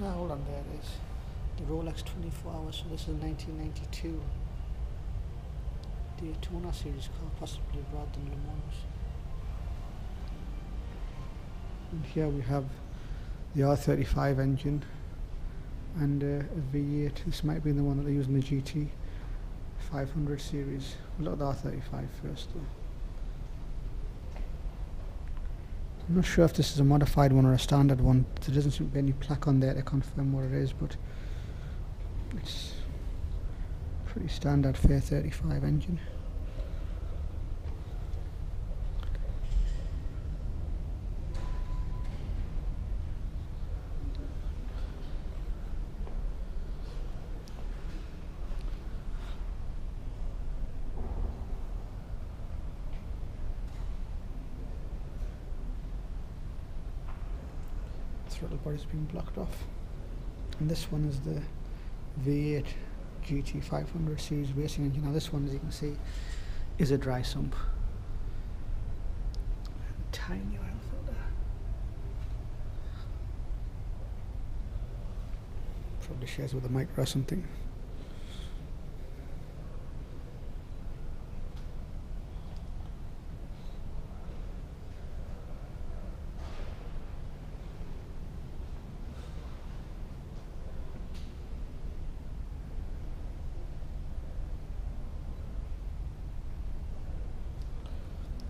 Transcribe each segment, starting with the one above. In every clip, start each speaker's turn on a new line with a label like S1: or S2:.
S1: Ah, hold on, there it is. The Rolex 24 hours, so this is 1992 Daytona series car, possibly rather than Le Mans. And here we have the R35 engine and a V8. This might be the one that they use in the GT 500 series. We'll look at the R35 first though. I'm not sure if this is a modified one or a standard one. There doesn't seem to be any plaque on there to confirm what it is, but it's pretty standard fair 35 engine. Throttle body's been blocked off, and this one is the V8 GT 500 series racing engine. Now this one, as you can see, is a dry sump. Tiny oil filter. Probably shares with a micro or something.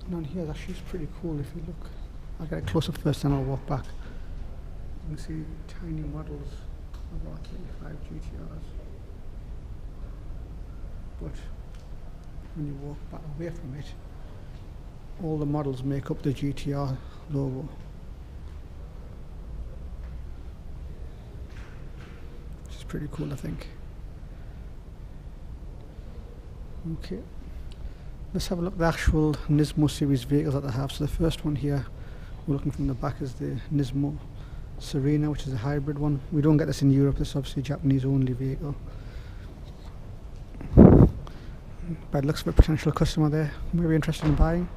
S1: And on here, actually, it's pretty cool if you look. I'll get it close up first, then I'll walk back. You can see tiny models of R35 GTRs. But when you walk back away from it, all the models make up the GTR logo. Which is pretty cool, I think. Okay. Let's have a look at the actual Nismo series vehicles that they have. So the first one here, we're looking from the back, is the Nismo Serena, which is a hybrid one. We don't get this in Europe. This is obviously a Japanese only vehicle. But it looks for a potential customer there, maybe interested in buying.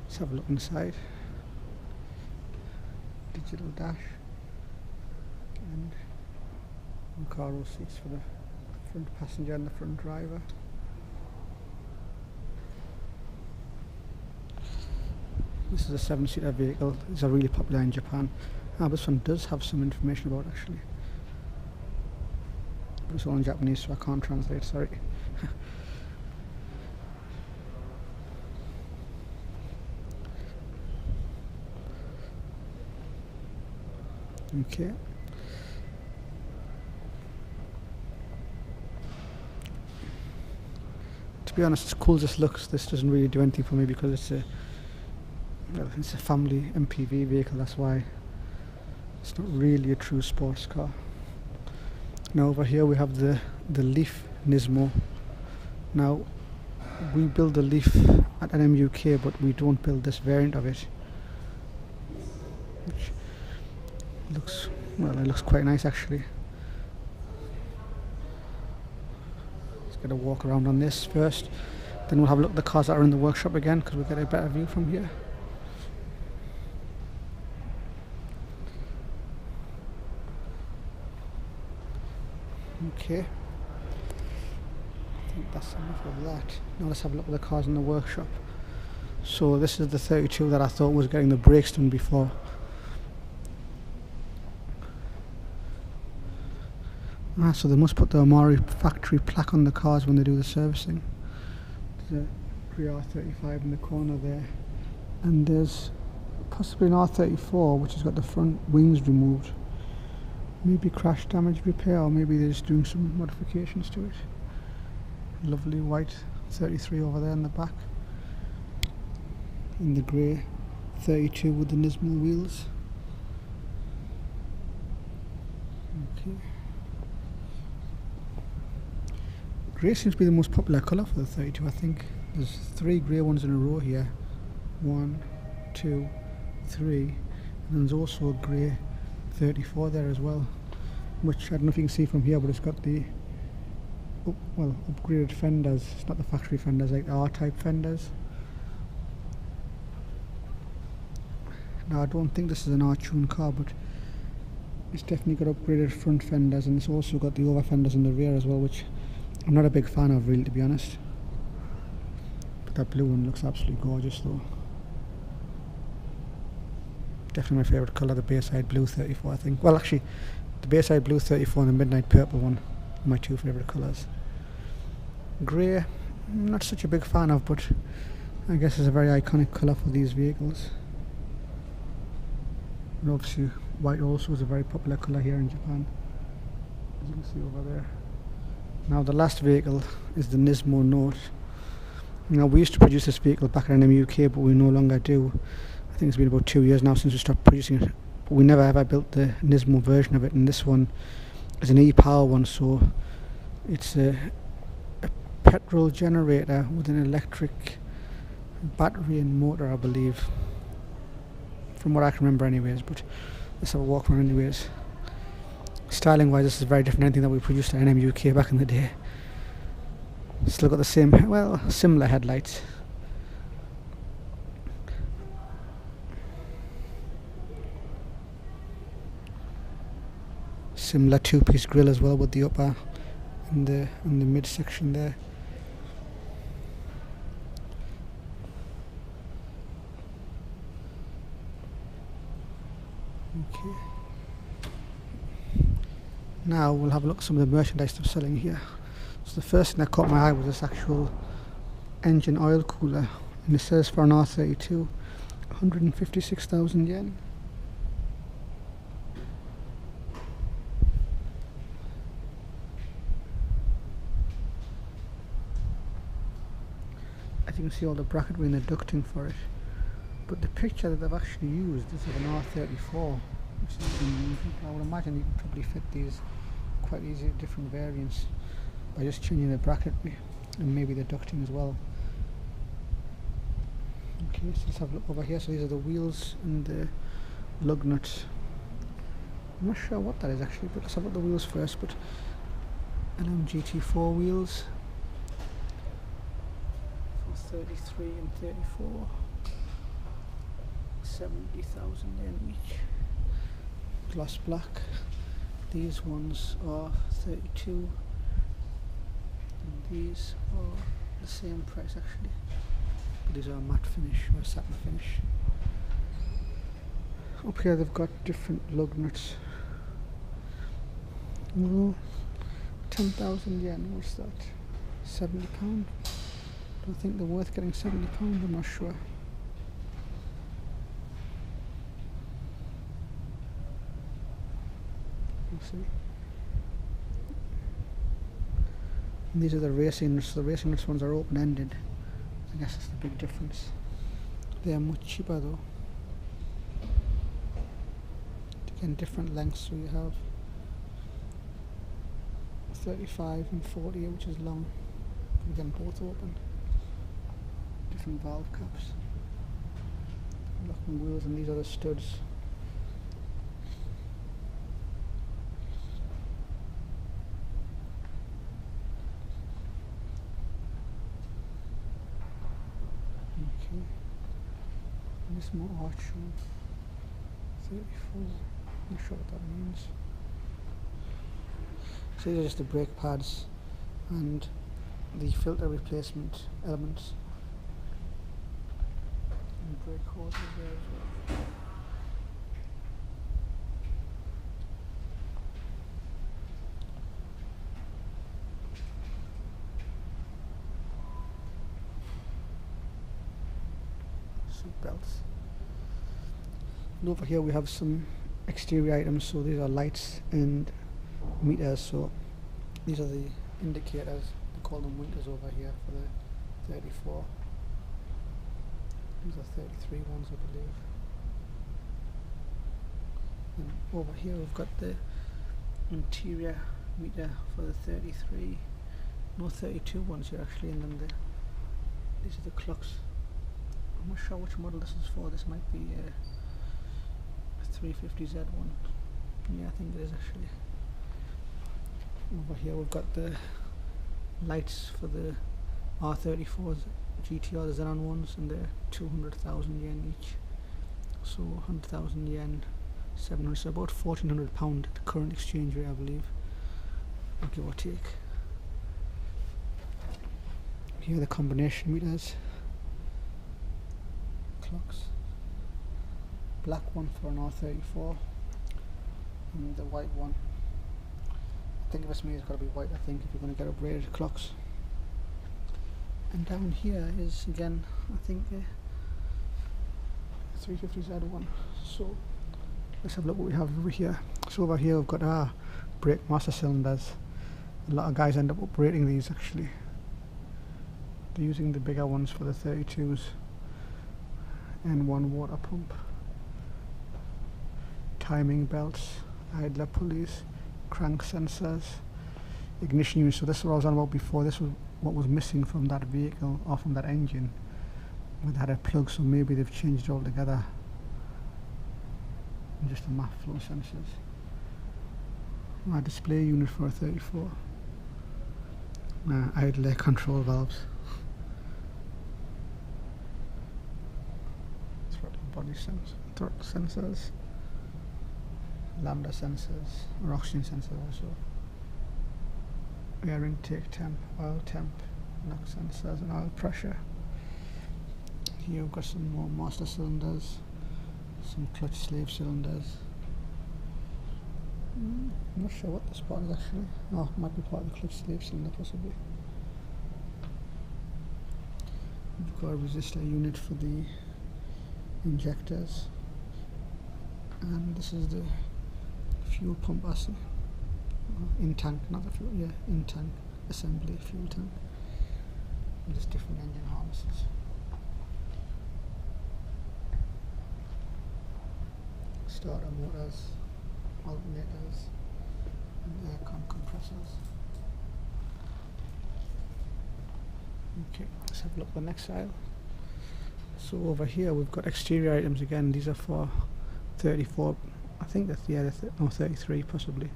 S1: Let's have a look inside. Digital dash and cargo seats for the front passenger and the front driver. This is a 7-seater vehicle. These are really popular in Japan. This one does have some information about it actually. But it's all in Japanese, so I can't translate, sorry. Okay. To be honest, as cool as this looks, this doesn't really do anything for me because it's a family MPV vehicle. That's why it's not really a true sports car. Now over here we have the Leaf Nismo. Now we build the Leaf at NMUK, but we don't build this variant of it, which looks, well, it looks quite nice actually. Get a walk around on this first, then we'll have a look at the cars that are in the workshop again, because we'll get a better view from here. Okay, I think that's enough of that. Now let's have a look at the cars in the workshop. So this is the 32 that I thought was getting the brakes done before. So they must put the Omari Factory plaque on the cars when they do the servicing. There's a pre-R35 in the corner there, and there's possibly an R34 which has got the front wings removed. Maybe crash damage repair, or maybe they're just doing some modifications to it. Lovely white 33 over there in the back, in the grey 32 with the Nismo wheels. Okay. Grey seems to be the most popular colour for the 32, I think. There's 3 grey ones in a row here. 1, 2, 3. And there's also a grey 34 there as well, which I don't know if you can see from here, but it's got the upgraded fenders. It's not the factory fenders, like the R-type fenders. Now I don't think this is an R-tuned car, but it's definitely got upgraded front fenders, and it's also got the over fenders in the rear as well, which I'm not a big fan of, really, to be honest. But that blue one looks absolutely gorgeous though. Definitely my favourite colour, the Bayside Blue 34, I think. Well, actually, the Bayside Blue 34 and the Midnight Purple one are my two favourite colours. Grey, I'm not such a big fan of, but I guess it's a very iconic colour for these vehicles. And obviously, white also is a very popular colour here in Japan, as you can see over there. Now the last vehicle is the Nismo Note. Now we used to produce this vehicle back at NMU UK, but we no longer do. I think it's been about 2 years now since we stopped producing it. But we never ever built the Nismo version of it, and this one is an e-power one, so it's a petrol generator with an electric battery and motor, I believe, from what I can remember anyways. But let's have a walk around anyways. Styling wise, this is very different than anything that we produced at NMU UK back in the day. Still got the same, well, similar headlights. Similar two-piece grille as well, with the upper and the midsection there. Okay. Now we'll have a look at some of the merchandise they're selling here. So the first thing that caught my eye was this actual engine oil cooler, and it says for an R32, 156,000 yen. As you can see, all the bracketry and the ducting for it. But the picture that they've actually used is of an R34, which is unique. I would imagine you could probably fit these quite easily, different variants, by just changing the bracketry and maybe the ducting as well. Okay, so let's have a look over here. So these are the wheels and the lug nuts. I'm not sure what that is actually, but let's have a look at the wheels first. But LMGT4 wheels for 33 and 34, 70,000 yen each. Gloss black. These ones are 32, and these are the same price actually, but these are a matte finish or a satin finish. Up here they've got different lug nuts. Oh, 10,000 yen, what's that? £70? Don't think they're worth getting £70, I'm not sure. We'll see. And these are the racing nuts. The racing nuts ones are open-ended. I guess that's the big difference. They are much cheaper though. Again, different lengths, so you have 35 and 40, which is long. Again, both open. Different valve caps. Locking wheels, and these are the studs. Okay. Nismo HQ 34. Not sure what that means. So these are just the brake pads and the filter replacement elements. And brake hoses there as well. Seat belts. And over here we have some exterior items, so these are lights and meters. So these are the indicators, they call them winkers over here for the 34. These are 33 ones, I believe. And over here we've got the interior meter for the 33. No 32 ones here actually, and then these are the clocks. I'm not sure which model this is for. This might be a 350Z one. Yeah, I think it is actually. Over here we've got the lights for the R34s, GTR, the Xenon ones, and they're 200,000 yen each. So 100,000 yen, 700, so about £1,400 at the current exchange rate, I believe, give or take. Here are the combination meters, clocks, black one for an R34 and the white one. I think this means it's got to be white, I think, if you're going to get upgraded clocks. And down here is again, I think, 350Z one. So let's have a look what we have over here. So over here we've got our brake master cylinders. A lot of guys end up operating these actually. They're using the bigger ones for the 32s. And one water pump. Timing belts, idler pulleys, crank sensors, ignition units. So this is what I was on about before. This was what was missing from that vehicle or from that engine. It had a plug, so maybe they've changed it all together. And just the MAF flow sensors. My display unit for a 34. Idle air control valves. Throttle body throttle sensors. Lambda sensors, or oxygen sensors also. Air intake temp, oil temp, NOx sensors and oil pressure. Here we've got some more master cylinders, some clutch slave cylinders. I'm not sure what this part is actually. Oh, it might be part of the clutch slave cylinder possibly. We've got a resistor unit for the injectors. And this is the fuel pump assembly. In tank, not the fuel, yeah, in tank assembly, fuel tank. And just different engine harnesses. Starter motors, alternators, and aircon compressors. Okay, let's have a look at the next aisle. So over here we've got exterior items again. These are for 34, I think that's the other, no, 33 possibly.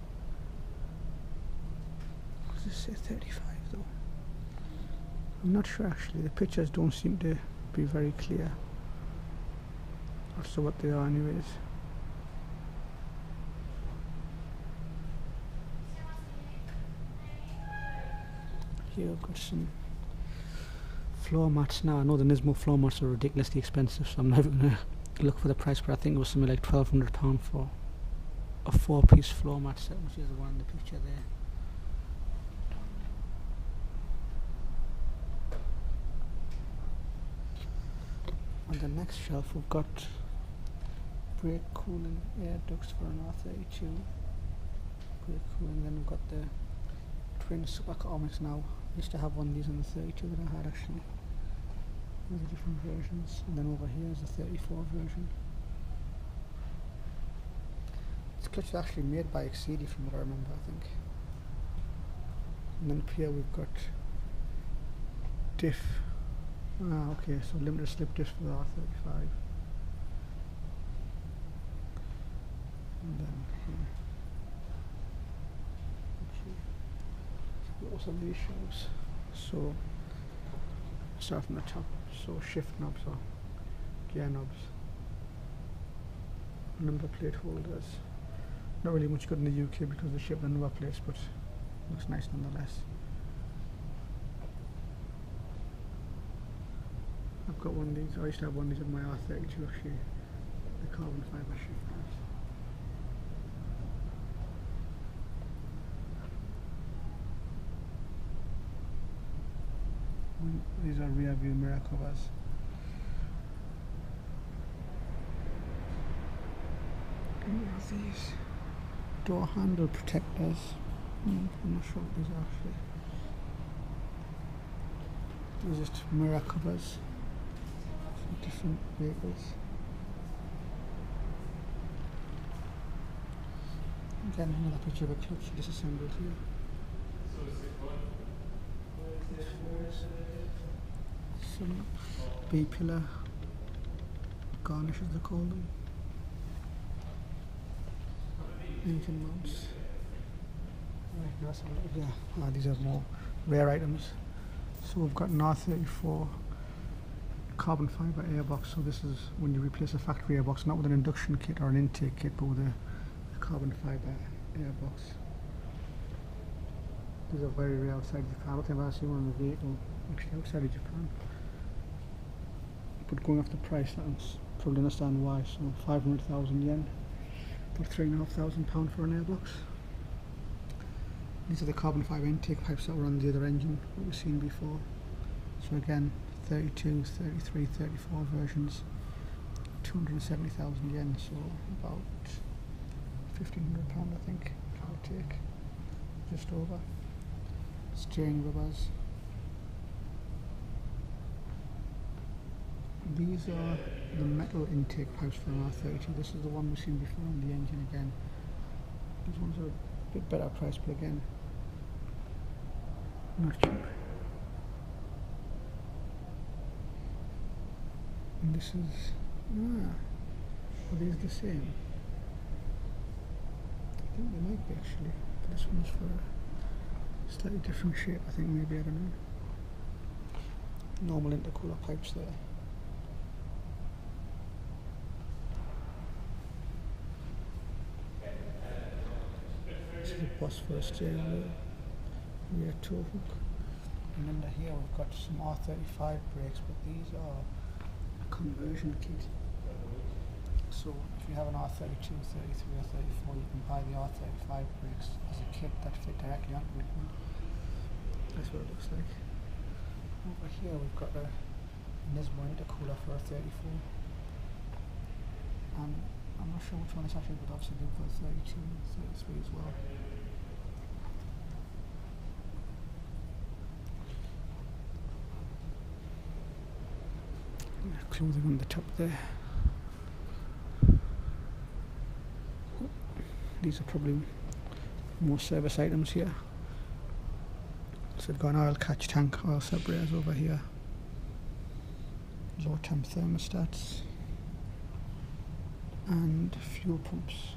S1: Does this say 35 though? I'm not sure actually. The pictures don't seem to be very clear as to what they are anyways. Here I've got some floor mats. Now I know the Nismo floor mats are ridiculously expensive, so I'm not even going to look for the price, but I think it was something like £1,200 for a 4-piece floor mat set, which is the one in the picture there. On the next shelf we've got brake cooling air ducts for an R32. Brake cooling, then we've got the twin supercomics now. I used to have one of these on the 32 that I had actually. These are different versions, and then over here is the 34 version. This clutch is actually made by Exceedi from what I remember, I think. And then up here we've got diff. Okay, so limited slip diff for the R35. And then here. Also these shelves. So start from the top. So shift knobs or gear knobs. Number plate holders. Not really much good in the UK because they ship the number plates, but looks nice nonetheless. I've got one of these. I used to have one of these on my R32 actually. The carbon fibre shift knobs. These are rear view mirror covers. And what are these? Door handle protectors. I'm not sure what these are actually. These are just mirror covers for different vehicles. Again, another picture of a clutch disassembled here. Some B-pillar garnish as they call them. Engine mounts. Right, now some these are more rare items. So we've got an R34 carbon fibre airbox. So this is when you replace a factory airbox, not with an induction kit or an intake kit, but with a carbon fibre airbox. These are very rare outside Japan. I don't think I've ever seen one in a vehicle actually outside of Japan. But going off the price, I can probably understand why. So 500,000 yen, about £3,500 for an airbox. These are the carbon fibre intake pipes that were on the other engine that we've seen before. So again, 32, 33, 34 versions, 270,000 yen, so about £1,500 I think, give or take, just over. Steering rubbers. These are the metal intake pipes for an R32. This is the one we've seen before on the engine again. These ones are a bit better price, but again, not cheap. And this is, are these the same? I think they might be actually, but this one's for a slightly different shape, I think, maybe, I don't know. Normal intercooler pipes there. This is a bus for a steering wheel, rear tow hook. And under here we've got some R35 brakes, but these are a conversion kit. So if you have an R32, 33 or 34, you can buy the R35 brakes as a kit that fit directly onto it. That's what it looks like. Over here we've got a Nismo intercooler for a 34. And I'm not sure which one it's actually, but obviously they've got 32 and 33 as well. Clothing on the top there. These are probably more service items here. So we've got an oil catch tank, oil separators over here, low temp thermostats, and fuel pumps.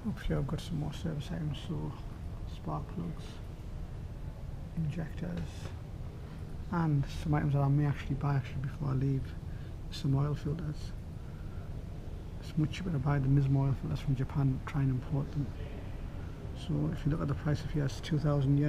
S1: Up here I've got some more service items, so spark plugs, injectors, and some items that I may actually buy before I leave. Some oil filters. It's much cheaper to buy the Nismo oil filters from Japan, try and import them. So if you look at the price of here, it's 2,000 yen.